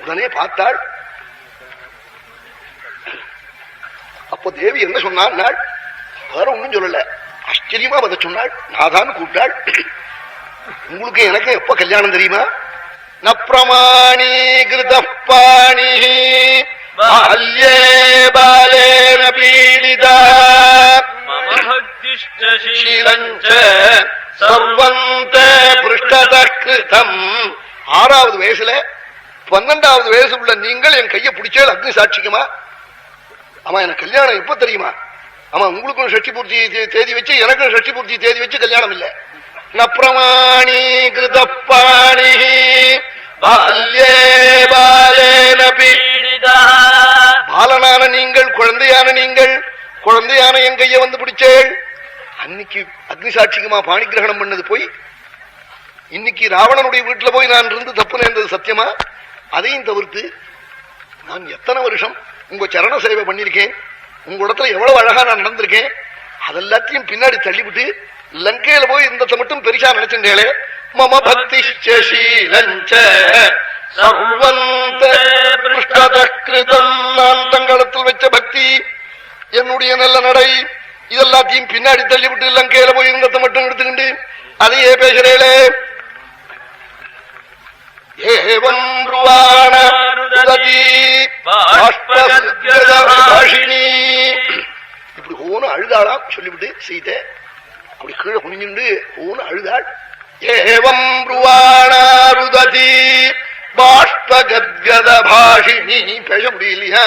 உடனே பார்த்தாள். அப்போ தேவி என்ன சொன்னாள்? வேற ஒண்ணும் சொல்லல, ஆச்சரியமா பத சொன்னாள். நாதான் கூப்பிட்டாள். உங்களுக்கு எனக்கு எப்ப கல்யாணம் தெரியுமா? நப்ரமாணி கிருதப்பாணி பால்யே பாலேன பீடிதா மமபக்திஷ்டசீலஞ்ச சர்வந்தே பிருஷ்டதக்ருதம். 6வது வயசுல 12வது வயசு உள்ள நீங்கள் என் கையை பிடிச்சால் அக்னி சாட்சிக்குமா? ஆமா, எனக்கு கல்யாணம் எப்ப தெரியுமா? ஆமா, உங்களுக்கும் ஷஷ்டி பூர்த்தி தேதி வச்சு எனக்கும் ஷஷ்டி பூர்த்தி தேதி வச்சு கல்யாணம் இல்ல. நப்ரமாணி கிருதப்பாணி பால்யே பாலேன பீடிதா. பாலனான நீங்கள், குழந்தையான நீங்கள், குழந்தையான என் கைய வந்து பிடிச்சேள். அன்னைக்கு அக்னி சாட்சிக்குமா பாணி கிரகணம் பண்ணது போய் இன்னைக்கு ராவணனுடைய வீட்டுல போய் நான் இருந்து தப்பு நேர்ந்தது சத்தியமா? அதையும் தவிர்த்து நான் எத்தனை வருஷம் உங்க சரண சேவை பண்ணிருக்கேன், உங்க இடத்துல எவ்வளவு அழகா நான் நடந்திருக்கேன், அதெல்லாத்தையும் பின்னாடி தள்ளிவிட்டு லங்கையில போய் இந்த மட்டும் பெருசா நினைச்சேன். மம பக்தி நான் தங்களத்தில் வச்ச பக்தி, என்னுடைய நல்ல நடை, இதெல்லாத்தையும் பின்னாடி தள்ளிவிட்டு லங்கையில போய் இருந்ததை மட்டும் எடுத்துக்கிண்டு அதையே பேசுறேளே. ஏவம் இப்படி ஓன அழுதாளா சொல்லிவிட்டு சீதை அப்படி கீழே குனிஞ்சுண்டு ஓன அழுதாள். ஏவம் ருவாணாருததி பாஷ்பகத்கத பாஷினி. பேச முடியலையா?